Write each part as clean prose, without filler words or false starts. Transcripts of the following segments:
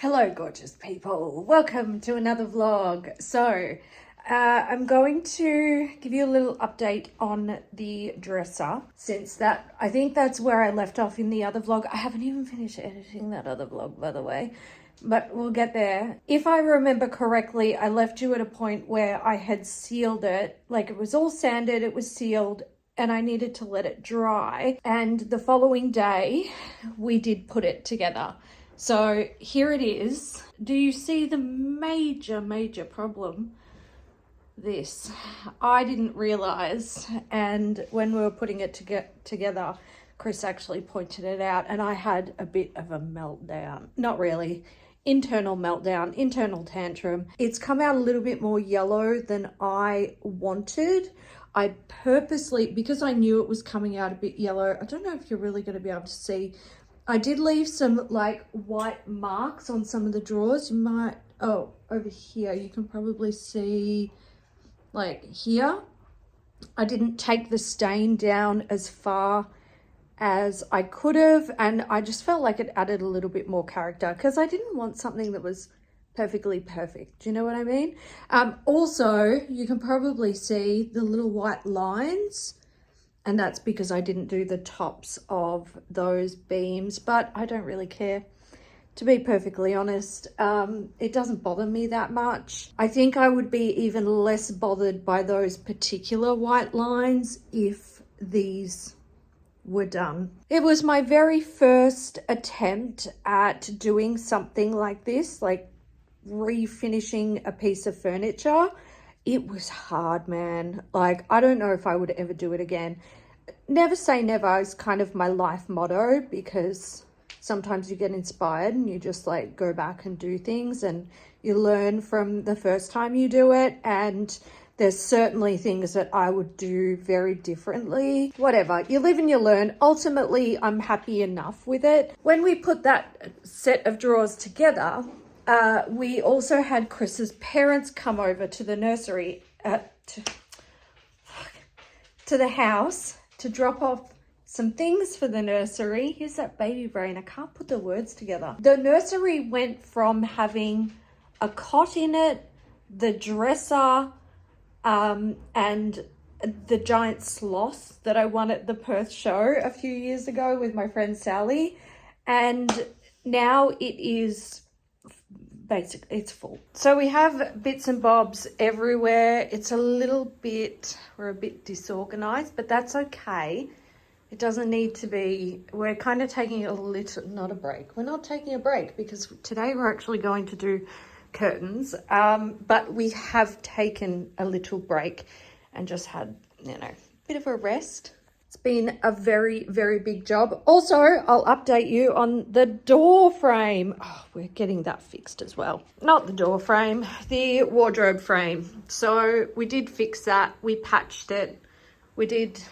Hello, gorgeous people. Welcome to another vlog. So, I'm going to give you a little update on the dresser since I think that's where I left off in the other vlog. I haven't even finished editing that other vlog, by the way, but we'll get there. If I remember correctly, I left you at a point where I had sealed it, like it was all sanded, it was sealed, and I needed to let it dry. And the following day, we did put it together. So here it is. Do you see the major problem? This. I didn't realize, and when we were putting it together, Chris actually pointed it out, and I had a bit of a meltdown. Not really. Internal meltdown, internal tantrum. It's come out a little bit more yellow than I wanted. I purposely, because I knew it was coming out a bit yellow, I don't know if you're really going to be able to see, I did leave some like white marks on some of the drawers. You might, oh, over here, you can probably see like here. I didn't take the stain down as far as I could have, and I just felt like it added a little bit more character because I didn't want something that was perfectly perfect. Do you know what I mean? Also, you can probably see the little white lines, and that's because I didn't do the tops of those beams, but I don't really care. To be perfectly honest, it doesn't bother me that much. I think I would be even less bothered by those particular white lines if these were done. It was my very first attempt at doing something like this, like refinishing a piece of furniture. It was hard, man. Like, I don't know if I would ever do it again. Never say never is kind of my life motto, because sometimes you get inspired and you just like go back and do things and you learn from the first time you do it. And there's certainly things that I would do very differently. Whatever, you live and you learn. Ultimately, I'm happy enough with it. When we put that set of drawers together, we also had Chris's parents come over to the nursery, to the house to drop off some things for the nursery. Here's that baby brain. I can't put the words together. The nursery went from having a cot in it, the dresser, and the giant sloth that I won at the Perth show a few years ago with my friend Sally. And now it is basically, it's full. So we have bits and bobs everywhere. It's a little bit, we're a bit disorganized, but that's okay. It doesn't need to be. We're kind of taking a little, not a break. We're not taking a break because today we're actually going to do curtains. But we have taken a little break and just had, a bit of a rest. It's been a very big job. Also, I'll update you on the door frame. Oh, we're getting that fixed as well. Not the door frame, the wardrobe frame. So we did fix that. We patched it. We did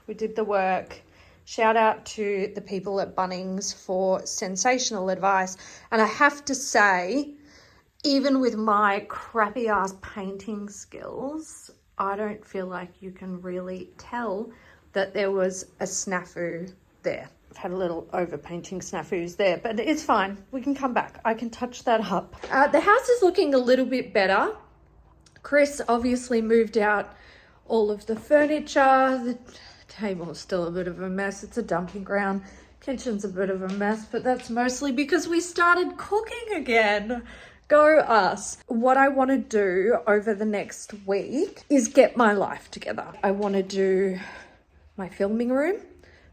the work. Shout out to the people at Bunnings for sensational advice. And I have to say, even with my crappy ass painting skills, I don't feel like you can really tell that there was a snafu there. I've had a little overpainting snafus there, but it's fine. We can come back. I can touch that up. The house is looking a little bit better. Chris obviously moved out all of the furniture. The table's still a bit of a mess. It's a dumping ground. Kitchen's a bit of a mess, but that's mostly because we started cooking again. Go us. What I want to do over the next week is get my life together. I want to do my filming room.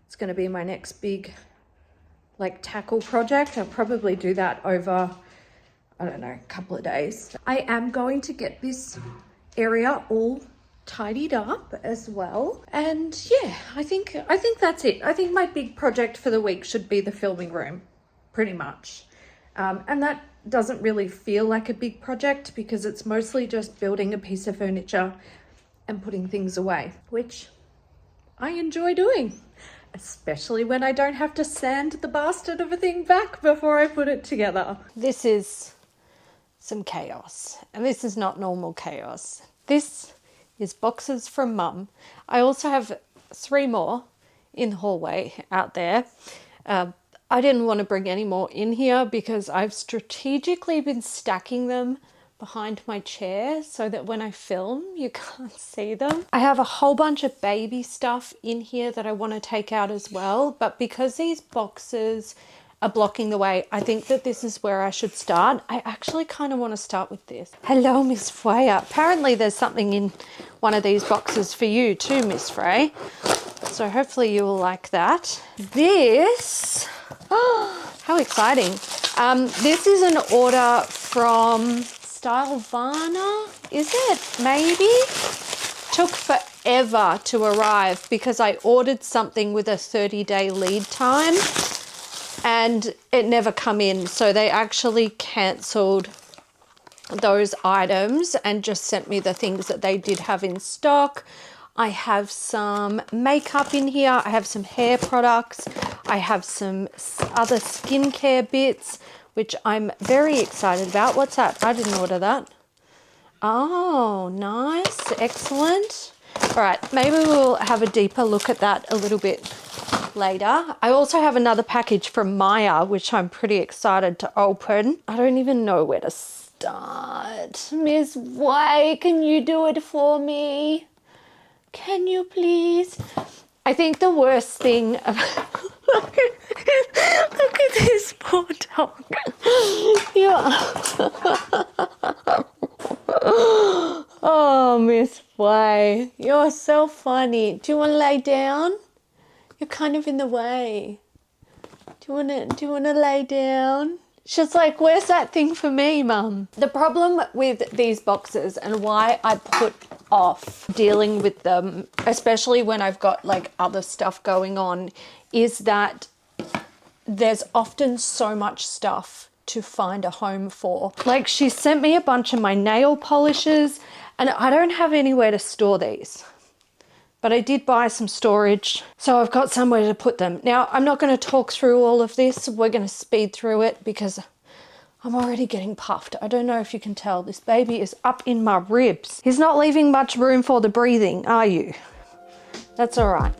It's going to be my next big tackle project. I'll probably do that over, I don't know, a couple of days. I am going to get this area all tidied up as well. And yeah, I think that's it. I think my big project for the week should be the filming room, pretty much. And that doesn't really feel like a big project because it's mostly just building a piece of furniture and putting things away, which I enjoy doing, especially when I don't have to sand the bastard of a thing back before I put it together. This is some chaos, and this is not normal chaos. This is boxes from Mum. I also have 3 more in the hallway out there. I didn't want to bring any more in here because I've strategically been stacking them behind my chair so that when I film you can't see them. I have a whole bunch of baby stuff in here that I want to take out as well, but because these boxes are blocking the way, I think that this is where I should start. I actually kind of want to start with this. Hello, Miss Freya. Apparently there's something in one of these boxes for you too, Miss Frey. So hopefully you will like that. This, oh, how exciting. This is an order from Stylevana, is it? Maybe? Took forever to arrive because I ordered something with a 30-day lead time and it never come in. So they actually cancelled those items and just sent me the things that they did have in stock. I have some makeup in here. I have some hair products. I have some other skincare bits, which I'm very excited about. What's that? I didn't order that. Oh, nice. Excellent. All right, maybe we'll have a deeper look at that a little bit later. I also have another package from Maya, which I'm pretty excited to open. I don't even know where to start. Miss Way, can you do it for me? Can you please? I think the worst thing about look at this poor dog. Yeah. Oh, Miss Way, you're so funny. Do you want to lay down? You're kind of in the way. Do you want to lay down? She's like, where's that thing for me, Mum? The problem with these boxes and why I put off dealing with them, especially when I've got like other stuff going on, is that there's often so much stuff to find a home for. Like, she sent me a bunch of my nail polishes and I don't have anywhere to store these. But I did buy some storage, so I've got somewhere to put them. Now, I'm not going to talk through all of this. We're going to speed through it because I'm already getting puffed. I don't know if you can tell. This baby is up in my ribs. He's not leaving much room for the breathing, are you? That's all right.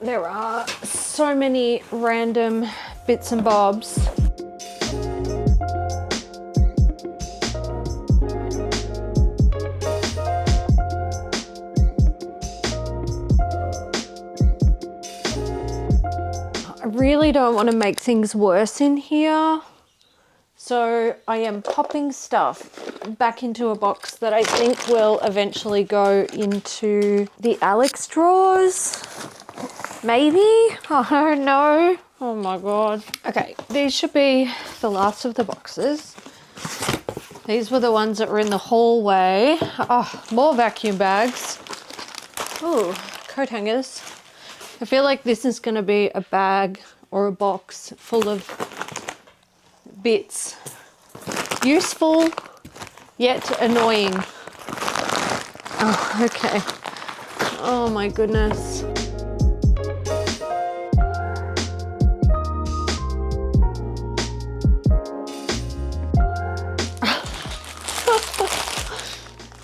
There are so many random bits and bobs. I really don't want to make things worse in here. So I am popping stuff back into a box that I think will eventually go into the Alex drawers. Maybe? I don't know. Oh my God. Okay, these should be the last of the boxes. These were the ones that were in the hallway. Oh, more vacuum bags. Oh, coat hangers. I feel like this is going to be a bag or a box full of bits. Useful, yet annoying. Oh, okay. Oh my goodness.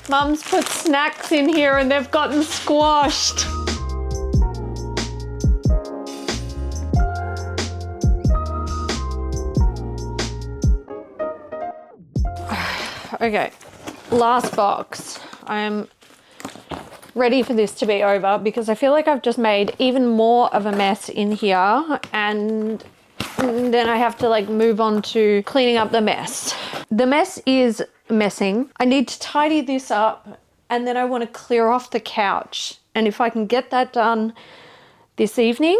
Mum's put snacks in here and they've gotten squashed. Okay, last box. I'm ready for this to be over because I feel like I've just made even more of a mess in here, and then I have to like move on to cleaning up the mess. The mess is messing. I need to tidy this up and then I want to clear off the couch. And if I can get that done this evening,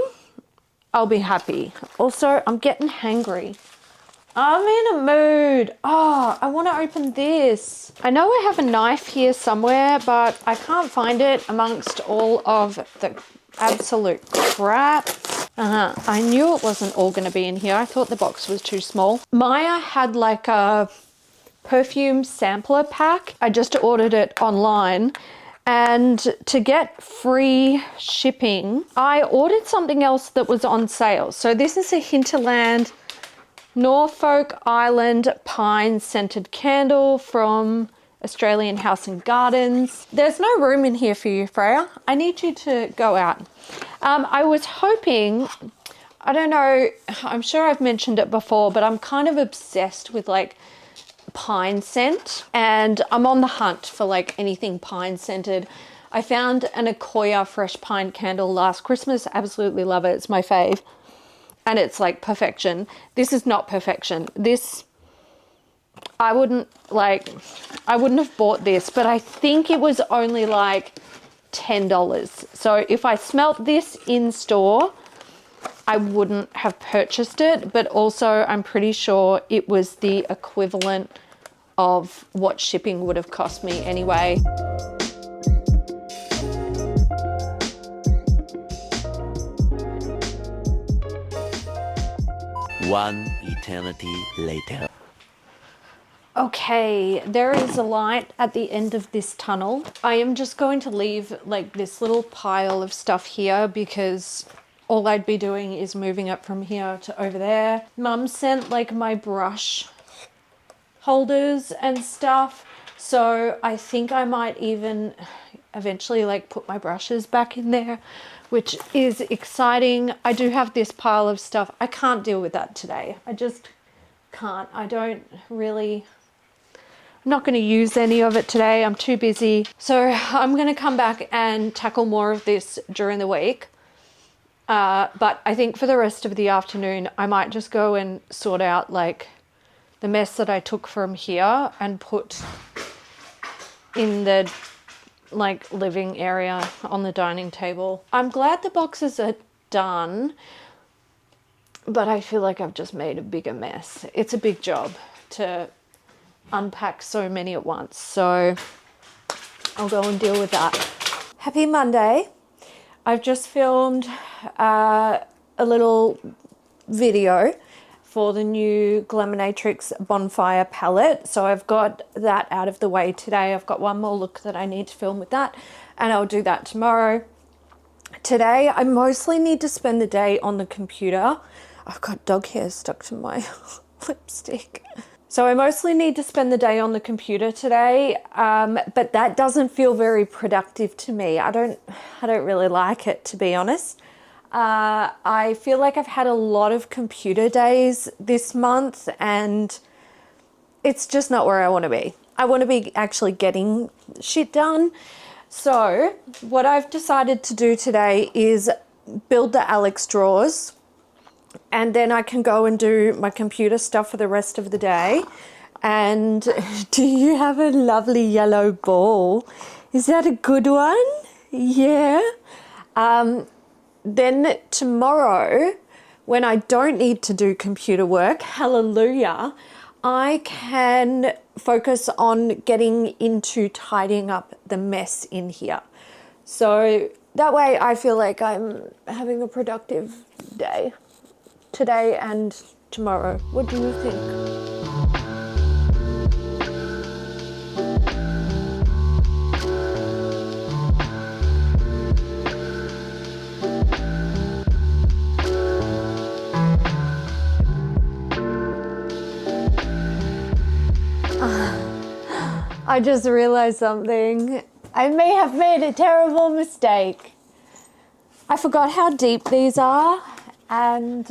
I'll be happy. Also, I'm getting hangry. I'm in a mood. Oh, I want to open this. I know I have a knife here somewhere, but I can't find it amongst all of the absolute crap. I knew it wasn't all going to be in here. I thought the box was too small. Maya had like a perfume sampler pack. I just ordered it online. And to get free shipping, I ordered something else that was on sale. So this is a Hinterland Norfolk Island pine scented candle from Australian House and Gardens. There's no room in here for you, Freya. I need you to go out. I was hoping, I don't know, I'm sure I've mentioned it before, but I'm kind of obsessed with like pine scent, and I'm on the hunt for like anything pine scented. I found an Akoya fresh pine candle last Christmas. Absolutely love it. It's my fave. And it's like perfection. This is not perfection. This, I wouldn't have bought this, but I think it was only like $10. So if I smelt this in store, I wouldn't have purchased it, but also I'm pretty sure it was the equivalent of what shipping would have cost me anyway. One eternity later. Okay, there is a light at the end of this tunnel. I am just going to leave like this little pile of stuff here because all I'd be doing is moving it from here to over there. Mum sent like my brush holders and stuff, so I think I might even eventually like put my brushes back in there, which is exciting. I do have this pile of stuff. I can't deal with that today. I just can't. I'm not going to use any of it today. I'm too busy. So I'm going to come back and tackle more of this during the week. But I think for the rest of the afternoon, I might just go and sort out like the mess that I took from here and put in the like living area on the dining table. I'm glad the boxes are done, but I feel like I've just made a bigger mess. It's a big job to unpack so many at once, so I'll go and deal with that. Happy Monday. I've just filmed a little video for the new Glaminatrix Bonfire palette. So I've got that out of the way today. I've got one more look that I need to film with that, and I'll do that tomorrow. Today, I mostly need to spend the day on the computer. I've got dog hair stuck to my lipstick. So I mostly need to spend the day on the computer today, but that doesn't feel very productive to me. I don't really like it, to be honest. I feel like I've had a lot of computer days this month, and it's just not where I want to be. I want to be actually getting shit done. So what I've decided to do today is build the Alex drawers, and then I can go and do my computer stuff for the rest of the day. And do you have a lovely yellow ball? Is that a good one? Yeah. Then tomorrow, when I don't need to do computer work, hallelujah, I can focus on getting into tidying up the mess in here. So that way I feel like I'm having a productive day today and tomorrow. What do you think? I just realized something. I may have made a terrible mistake. I forgot how deep these are, and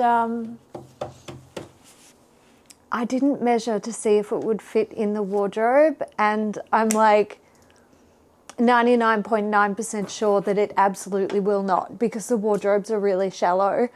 I didn't measure to see if it would fit in the wardrobe, and I'm like 99.9% sure that it absolutely will not, because the wardrobes are really shallow.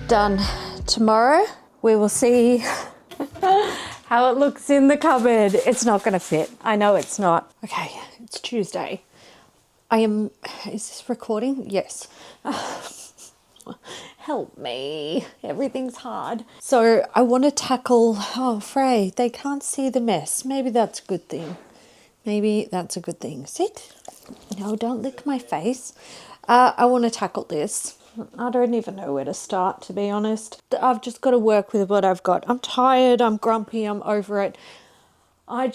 done tomorrow. We will see how it looks in the cupboard. It's not going to fit. I know it's not. Okay, it's Tuesday. Is this recording? Yes. Help me. Everything's hard. So I want to tackle, Frey, they can't see the mess. Maybe that's a good thing. Maybe that's a good thing. Sit. No, don't lick my face. I want to tackle this. I don't even know where to start, to be honest. I've just got to work with what I've got. I'm tired, I'm grumpy, I'm over it. I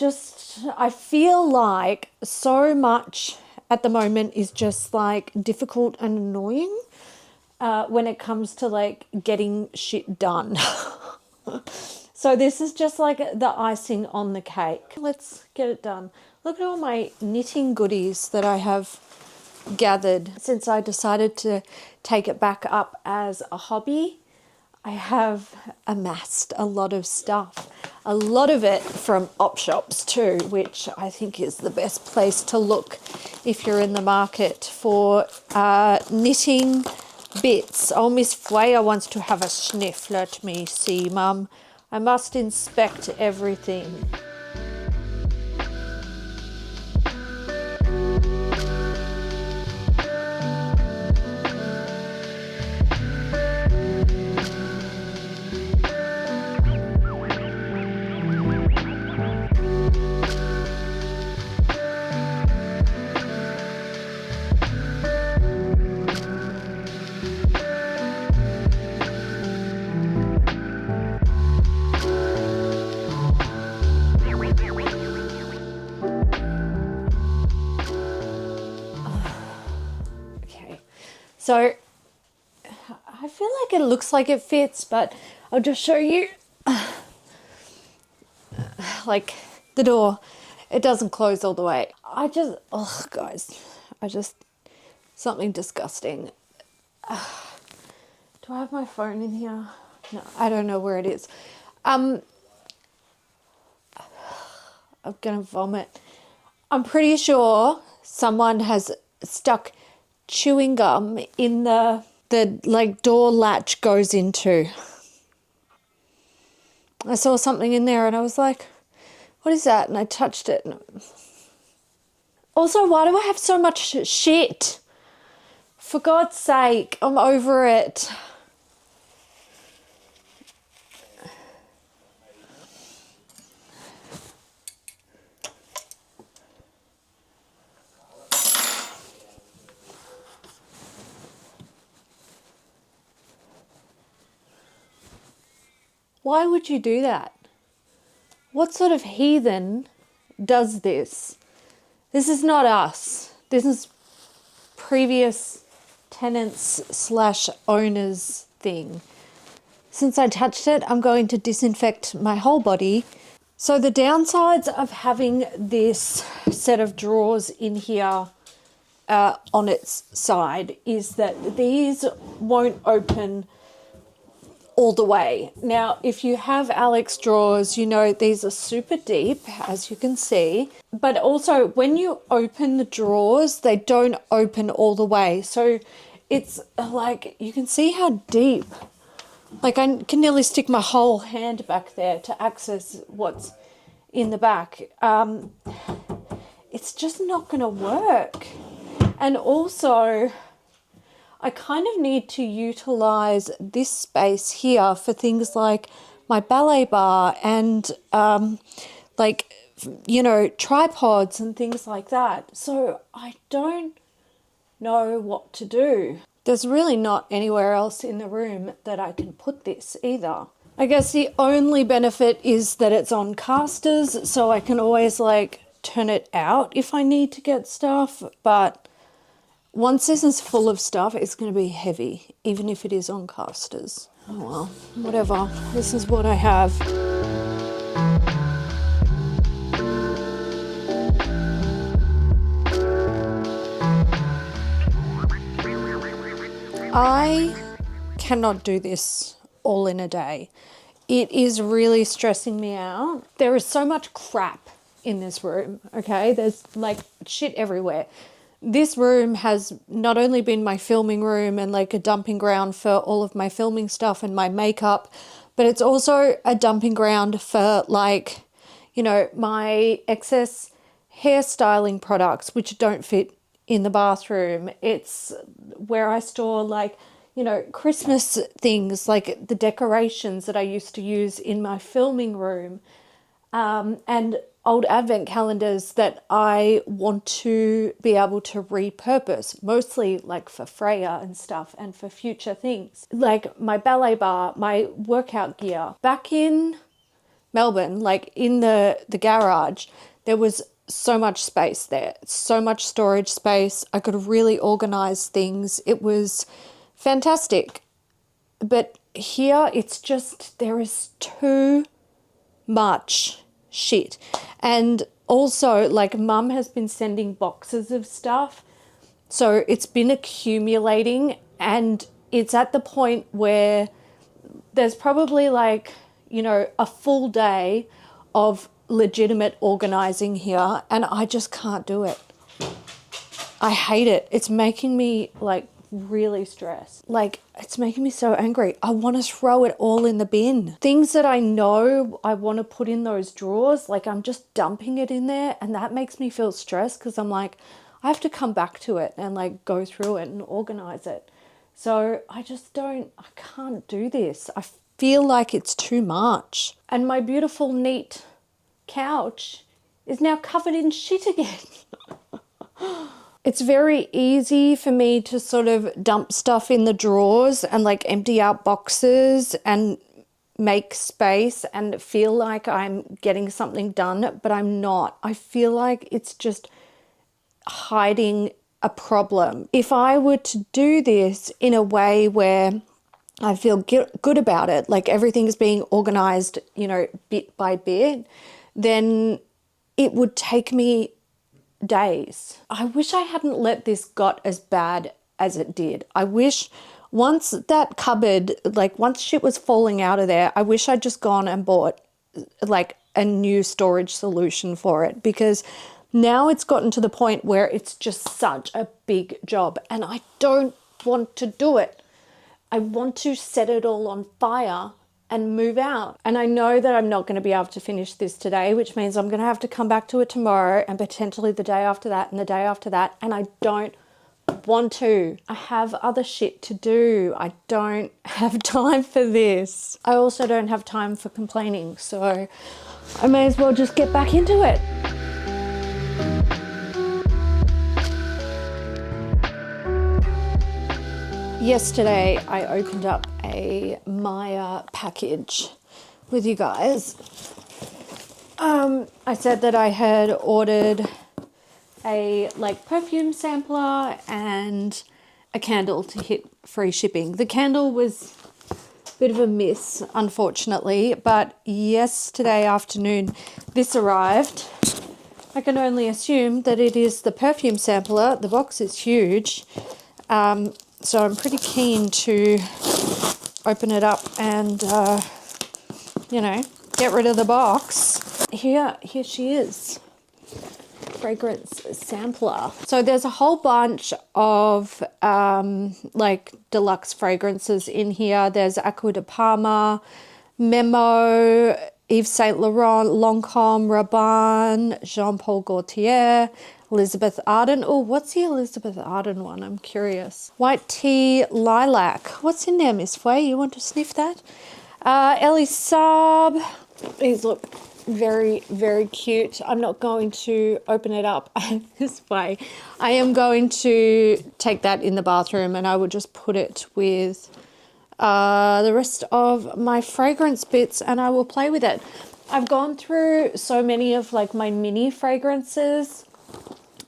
feel like so much at the moment is just like difficult and annoying when it comes to like getting shit done. So this is just like the icing on the cake. Let's get it done. Look at all my knitting goodies that I have gathered since I decided to take it back up as a hobby. I have amassed a lot of stuff, a lot of it from op shops too, which I think is the best place to look if you're in the market for knitting bits. Oh, Miss Freya wants to have a sniff. Let me see, Mum. I must inspect everything. So I feel like it looks like it fits, but I'll just show you. Like the door, it doesn't close all the way. Something disgusting. Do I have my phone in here? No, I don't know where it is. I'm gonna vomit. I'm pretty sure someone has stuck chewing gum in the like door latch goes into. I saw something in there and I was like, what is that? And I touched it. Also, why do I have so much shit? For God's sake, I'm over it. Why would you do that? What sort of heathen does this? This is not us. This is previous tenants / owners thing. Since I touched it, I'm going to disinfect my whole body. So the downsides of having this set of drawers in here on its side is that these won't open all the way. Now, if you have Alex drawers, you know these are super deep, as you can see. But also, when you open the drawers, they don't open all the way. So it's like, you can see how deep. Like, I can nearly stick my whole hand back there to access what's in the back. It's just not going to work. And also, I kind of need to utilize this space here for things like my ballet bar and tripods and things like that. So I don't know what to do. There's really not anywhere else in the room that I can put this either. I guess the only benefit is that it's on casters, so I can always like turn it out if I need to get stuff, but once this is full of stuff, it's going to be heavy, even if it is on casters. Oh well, whatever. This is what I have. I cannot do this all in a day. It is really stressing me out. There is so much crap in this room, okay? There's like shit everywhere. this room has not only been my filming room and like a dumping ground for all of my filming stuff and my makeup, but it's also a dumping ground for like, you know, my excess hairstyling products which don't fit in the bathroom. It's where I store like, you know, Christmas things, like the decorations that I used to use in my filming room, and old advent calendars that I want to be able to repurpose, mostly like for Freya and stuff and for future things. Like my ballet bar, my workout gear. Back in Melbourne, like in the garage, there was so much space there, so much storage space. I could really organize things. It was fantastic. But here it's just, there is too much shit. And also, like, mum has been sending boxes of stuff, so it's been accumulating, and it's at the point where there's probably like, you know, a full day of legitimate organizing here, and I just can't do it. I hate it. It's making me like really stressed. Like, it's making me so angry. I want to throw it all in the bin. Things that I know I want to put in those drawers, like I'm just dumping it in there, and that makes me feel stressed because I'm like, I have to come back to it and like go through it and organize it. So I can't do this. I feel like it's too much. And my beautiful, neat couch is now covered in shit again. It's very easy for me to sort of dump stuff in the drawers and like empty out boxes and make space and feel like I'm getting something done, but I'm not. I feel like it's just hiding a problem. If I were to do this in a way where I feel good about it, like everything is being organized, you know, bit by bit, then it would take me days. I wish I hadn't let this got as bad as it did. I wish once that cupboard, like once shit was falling out of there, I wish I'd just gone and bought like a new storage solution for it, because now it's gotten to the point where it's just such a big job and I don't want to do it. I want to set it all on fire and move out. And I know that I'm not going to be able to finish this today, which means I'm going to have to come back to it tomorrow and potentially the day after that and the day after that. And I don't want to. I have other shit to do. I don't have time for this. I also don't have time for complaining. So I may as well just get back into it. Yesterday, I opened up a Maya package with you guys. I said that I had ordered a like perfume sampler and a candle to hit free shipping. The candle was a bit of a miss, unfortunately, but yesterday afternoon this arrived. I can only assume that it is the perfume sampler. The box is huge. So I'm pretty keen to open it up and, you know, get rid of the box. Here she is. Fragrance sampler. So there's a whole bunch of like deluxe fragrances in here. There's Acqua di Parma, Memo, Yves Saint Laurent, Lancôme, Rabanne, Jean Paul Gaultier, Elizabeth Arden. Oh, what's the Elizabeth Arden one? I'm curious. White tea, lilac. What's in there, Miss Fay? You want to sniff that? Ellie Saab. These look very, very cute. I'm not going to open it up this way. I am going to take that in the bathroom and I will just put it with the rest of my fragrance bits and I will play with it. I've gone through so many of like my mini fragrances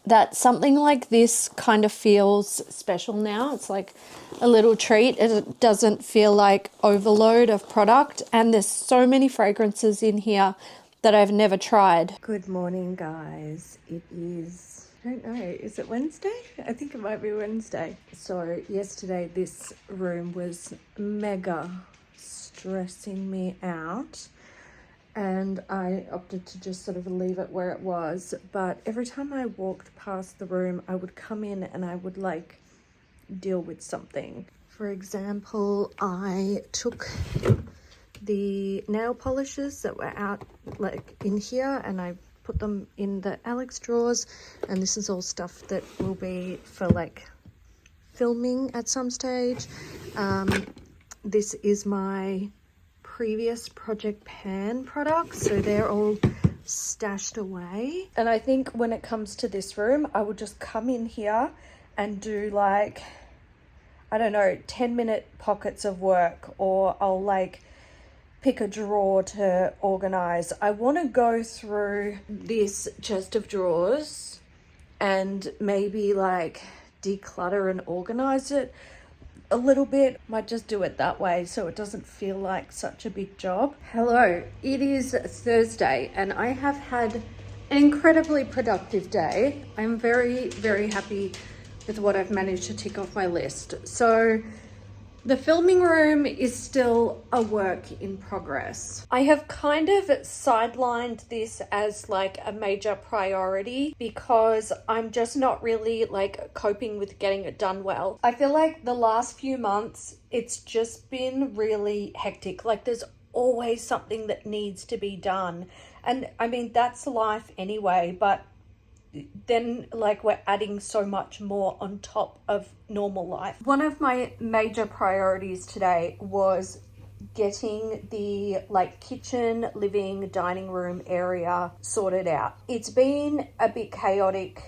that something like this kind of feels special now. It's like a little treat. It doesn't feel like overload of product. And there's so many fragrances in here that I've never tried. Good morning, guys. It is, I don't know, is it Wednesday? I think it might be Wednesday. So yesterday this room was mega stressing me out. and I opted to just sort of leave it where it was. But every time I walked past the room, I would come in and I would like deal with something. For example, I took the nail polishes that were out like in here and I put them in the Alex drawers, and this is all stuff that will be for like filming at some stage. This is my previous Project Pan products, so they're all stashed away. And I think when it comes to this room, I will just come in here and do like, I don't know, 10-minute pockets of work, or I'll like pick a drawer to organize. I want to go through this chest of drawers and maybe like declutter and organize it a little bit. Might just do it that way so it doesn't feel like such a big job. Hello, it is Thursday and I have had an incredibly productive day. I'm very, very happy with what I've managed to tick off my list. So the filming room is still a work in progress. I have kind of sidelined this as like a major priority because I'm just not really like coping with getting it done well. I feel like the last few months, it's just been really hectic. Like there's always something that needs to be done. And I mean, that's life anyway, but then like we're adding so much more on top of normal life. One of my major priorities today was getting the like kitchen, living, dining room area sorted out. It's been a bit chaotic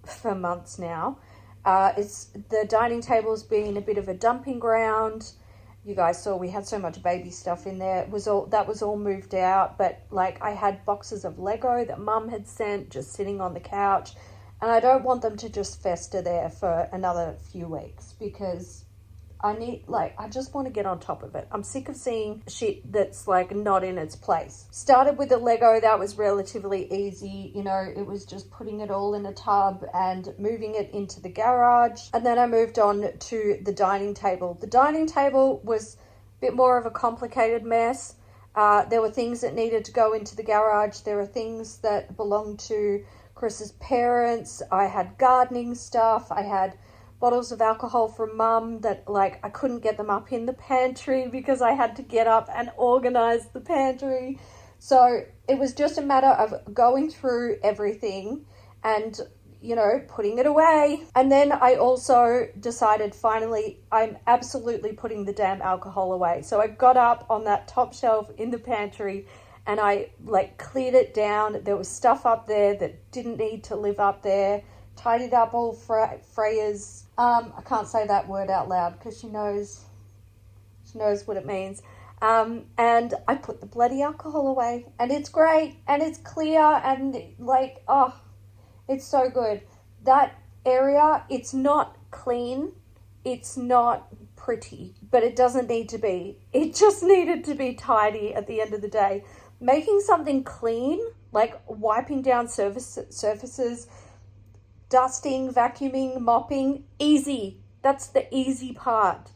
for months now. The dining table's been a bit of a dumping ground. You guys saw we had so much baby stuff in there. That was all moved out, but like I had boxes of Lego that Mum had sent just sitting on the couch, and I don't want them to just fester there for another few weeks because I just want to get on top of it. I'm sick of seeing shit that's like not in its place. Started with the Lego, that was relatively easy. You know, it was just putting it all in a tub and moving it into the garage. And then I moved on to the dining table. The dining table was a bit more of a complicated mess. There were things that needed to go into the garage. There were things that belonged to Chris's parents. I had gardening stuff. I had bottles of alcohol from Mum that like I couldn't get them up in the pantry because I had to get up and organize the pantry. So it was just a matter of going through everything and, you know, putting it away. And then I also decided finally I'm absolutely putting the damn alcohol away. So I got up on that top shelf in the pantry and I like cleared it down. There was stuff up there that didn't need to live up there. Tidied up all Freya's, I can't say that word out loud because she knows what it means. And I put the bloody alcohol away and it's great and it's clear and like, oh, it's so good. That area, it's not clean. It's not pretty, but it doesn't need to be. It just needed to be tidy at the end of the day. Making something clean, like wiping down surfaces, dusting, vacuuming, mopping, easy. That's the easy part.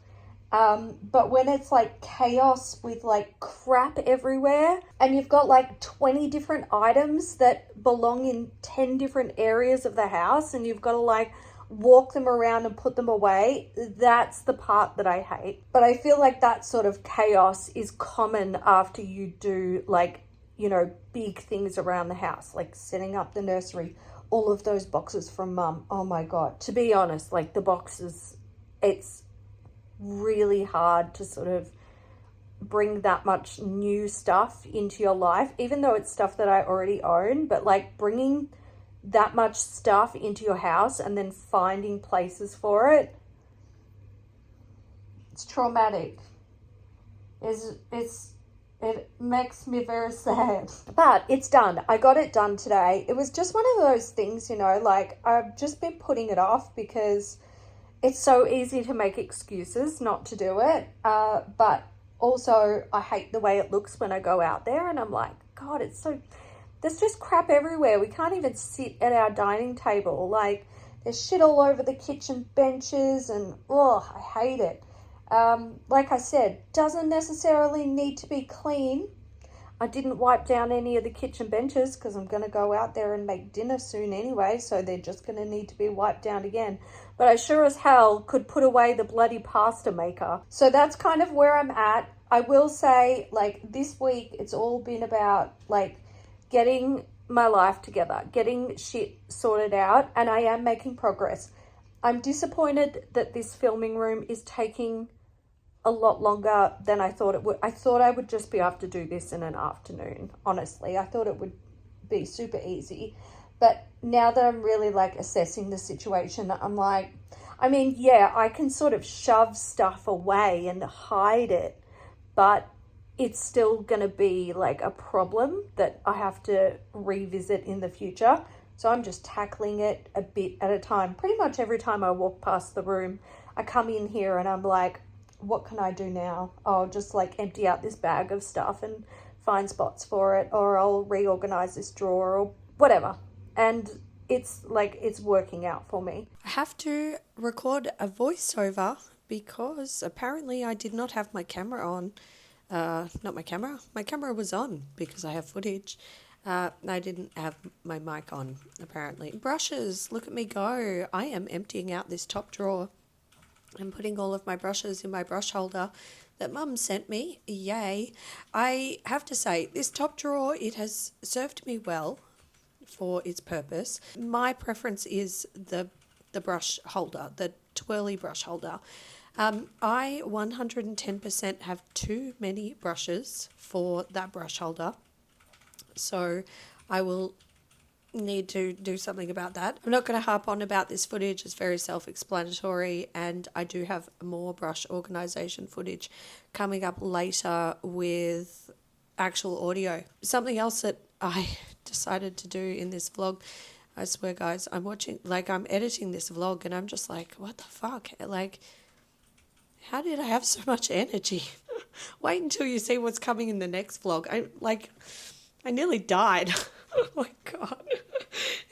But when it's like chaos with like crap everywhere and you've got like 20 different items that belong in 10 different areas of the house and you've got to like walk them around and put them away, that's the part that I hate. But I feel like that sort of chaos is common after you do like, you know, big things around the house, like setting up the nursery. All of those boxes from Mum. Oh my God. To be honest, like the boxes, it's really hard to sort of bring that much new stuff into your life, even though it's stuff that I already own, but like bringing that much stuff into your house and then finding places for it, it's traumatic. It makes me very sad. But it's done. I got it done today. It was just one of those things, you know, like I've just been putting it off because it's so easy to make excuses not to do it. But also I hate the way it looks when I go out there and I'm like, God, there's just crap everywhere. We can't even sit at our dining table. Like there's shit all over the kitchen benches and I hate it. Like I said, doesn't necessarily need to be clean. I didn't wipe down any of the kitchen benches because I'm going to go out there and make dinner soon anyway, so they're just going to need to be wiped down again. But I sure as hell could put away the bloody pasta maker. So that's kind of where I'm at. I will say, like, this week it's all been about, like, getting my life together, getting shit sorted out, and I am making progress. I'm disappointed that this filming room is taking a lot longer than I thought it would. I thought I would just be able to do this in an afternoon, honestly. I thought it would be super easy. But now that I'm really like assessing the situation, I'm like, I mean, yeah, I can sort of shove stuff away and hide it, but it's still going to be like a problem that I have to revisit in the future. So I'm just tackling it a bit at a time. Pretty much every time I walk past the room, I come in here and I'm like, what can I do now? I'll just like empty out this bag of stuff and find spots for it, or I'll reorganize this drawer or whatever. And it's like, it's working out for me. I have to record a voiceover because apparently I did not have my camera on. My camera was on because I have footage. I didn't have my mic on, apparently. Brushes, look at me go. I am emptying out this top drawer. I'm putting all of my brushes in my brush holder that Mum sent me. Yay. I have to say, this top drawer, it has served me well for its purpose. My preference is the brush holder, the twirly brush holder. I 110% have too many brushes for that brush holder. So I will need to do something about that. I'm not going to harp on about this footage. It's very self-explanatory, and I do have more brush organization footage coming up later with actual audio. Something else that I decided to do in this vlog, I swear guys, I'm editing this vlog and I'm just like, what the fuck? Like, how did I have so much energy? Wait until you see what's coming in the next vlog. I nearly died. Oh my God.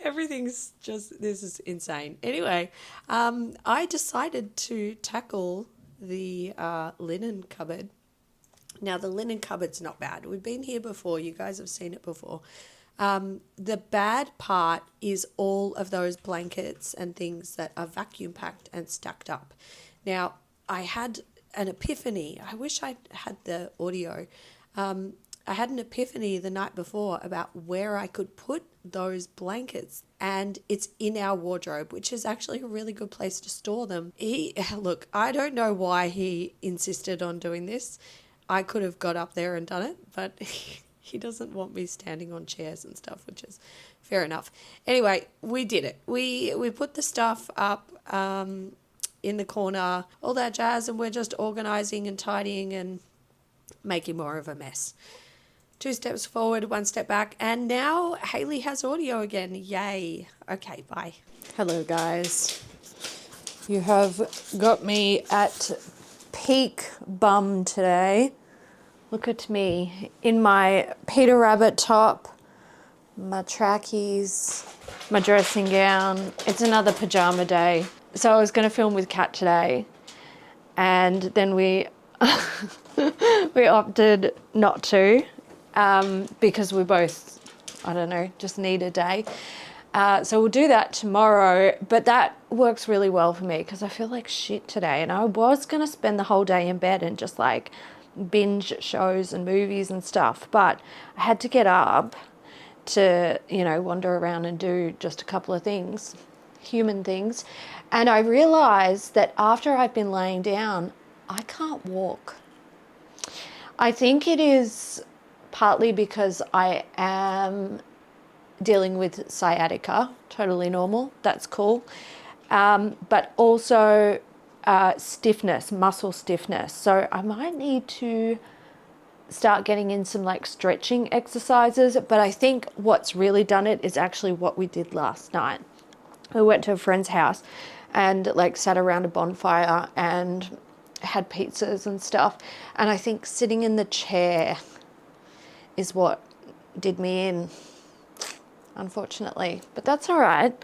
Everything's just, this is insane. Anyway, I decided to tackle the linen cupboard. Now, the linen cupboard's not bad. We've been here before. You guys have seen it before. The bad part is all of those blankets and things that are vacuum packed and stacked up. Now, I had an epiphany. I wish I had the audio. I had an epiphany the night before about where I could put those blankets, and it's in our wardrobe, which is actually a really good place to store them. Look, I don't know why he insisted on doing this. I could have got up there and done it, but he doesn't want me standing on chairs and stuff, which is fair enough. Anyway, we did it. We put the stuff up in the corner, all that jazz, and we're just organizing and tidying and making more of a mess. 2 steps forward, 1 step back, and now Haley has audio again. Yay. Okay, bye. Hello guys. You have got me at peak bum today. Look at me in my Peter Rabbit top, my trackies, my dressing gown. It's another pajama day. So I was going to film with Kat today, and then we we opted not to because we both, I don't know, just need a day. So we'll do that tomorrow, but that works really well for me because I feel like shit today, and I was going to spend the whole day in bed and just like binge shows and movies and stuff, but I had to get up to, you know, wander around and do just a couple of things, human things. And I realized that after I've been laying down, I can't walk. I think it is partly because I am dealing with sciatica, totally normal, that's cool. But also stiffness, muscle stiffness. So I might need to start getting in some like stretching exercises, but I think what's really done it is actually what we did last night. We went to a friend's house and like sat around a bonfire and had pizzas and stuff. And I think sitting in the chair is what did me in, unfortunately, but that's all right.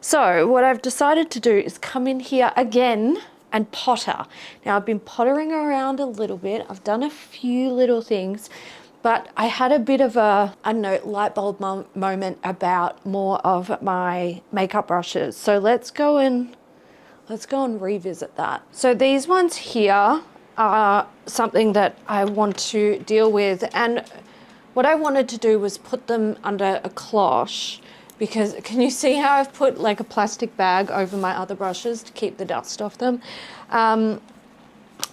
So what I've decided to do is come in here again and potter. Now I've been pottering around a little bit. I've done a few little things, But I had a bit of a, I don't know, light bulb moment about more of my makeup brushes. So let's go and revisit that. So these ones here are something that I want to deal with. And what I wanted to do was put them under a cloche, because can you see how I've put like a plastic bag over my other brushes to keep the dust off them?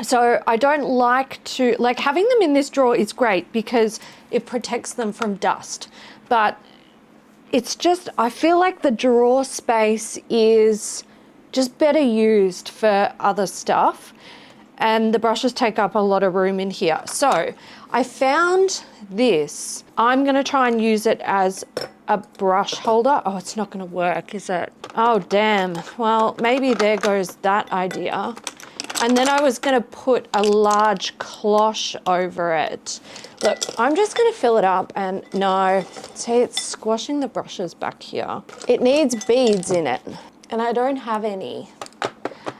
So I don't like to, like, having them in this drawer is great because it protects them from dust. But it's just, I feel like the drawer space is just better used for other stuff. And the brushes take up a lot of room in here. So I found this. I'm going to try and use it as a brush holder. Oh, it's not going to work, is it? Oh, damn. Well, maybe there goes that idea. And then I was going to put a large cloche over it. Look, I'm just going to fill it up and no, see, it's squashing the brushes back here. It needs beads in it and I don't have any.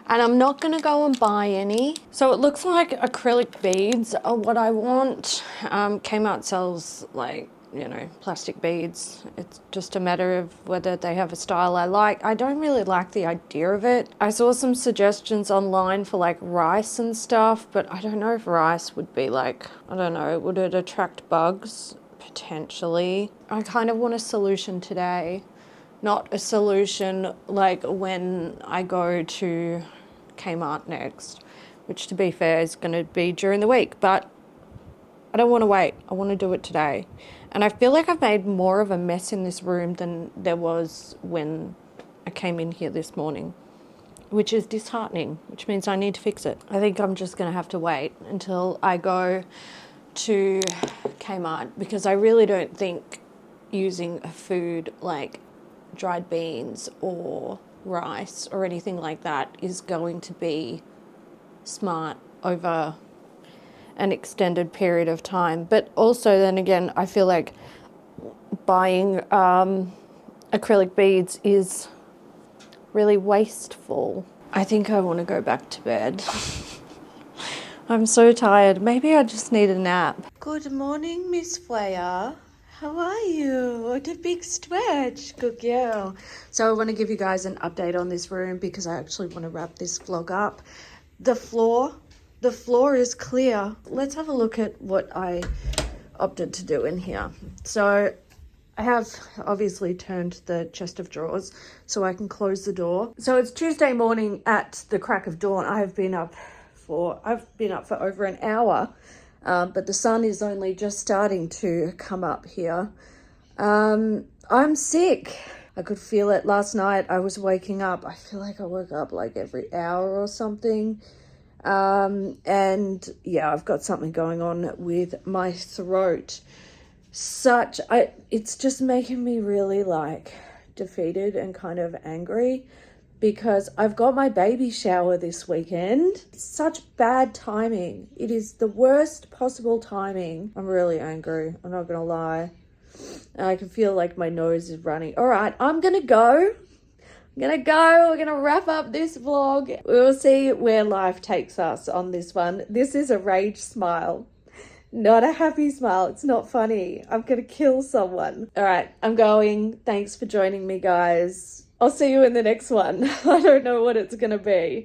And I'm not going to go and buy any. So it looks like acrylic beads are what I want. Kmart sells, like, you know, plastic beads. It's just a matter of whether they have a style I like. I don't really like the idea of it. I saw some suggestions online for like rice and stuff, but I don't know if rice would be like, I don't know, would it attract bugs? Potentially. I kind of want a solution today, not a solution like when I go to Kmart next, which to be fair is going to be during the week, but I don't want to wait. I want to do it today. And I feel like I've made more of a mess in this room than there was when I came in here this morning, which is disheartening, which means I need to fix it. I think I'm just going to have to wait until I go to Kmart, because I really don't think using a food like dried beans or rice or anything like that is going to be smart over an extended period of time. But also then again, I feel like buying acrylic beads is really wasteful. I think I want to go back to bed. I'm so tired. Maybe I just need a nap. Good morning, Miss Flaya. How are you? What a big stretch. Good girl. So I want to give you guys an update on this room because I actually want to wrap this vlog up. The floor is clear. Let's have a look at what I opted to do in here. So I have obviously turned the chest of drawers so I can close the door. So it's Tuesday morning at the crack of dawn. I've been up for over an hour, but the sun is only just starting to come up here. I'm sick. I could feel it last night. I was waking up. I feel like I woke up like every hour or something. And yeah, I've got something going on with my throat. It's just making me really like defeated and kind of angry because I've got my baby shower this weekend. It's such bad timing. It is the worst possible timing. I'm really angry. I'm not gonna lie. And I can feel like my nose is running. All right, I'm gonna go. We're gonna wrap up this vlog. We'll see where life takes us on this one. This is a rage smile, not a happy smile. It's not funny. I'm gonna kill someone. All right, I'm going. Thanks for joining me, guys. I'll see you in the next one. I don't know what it's gonna be.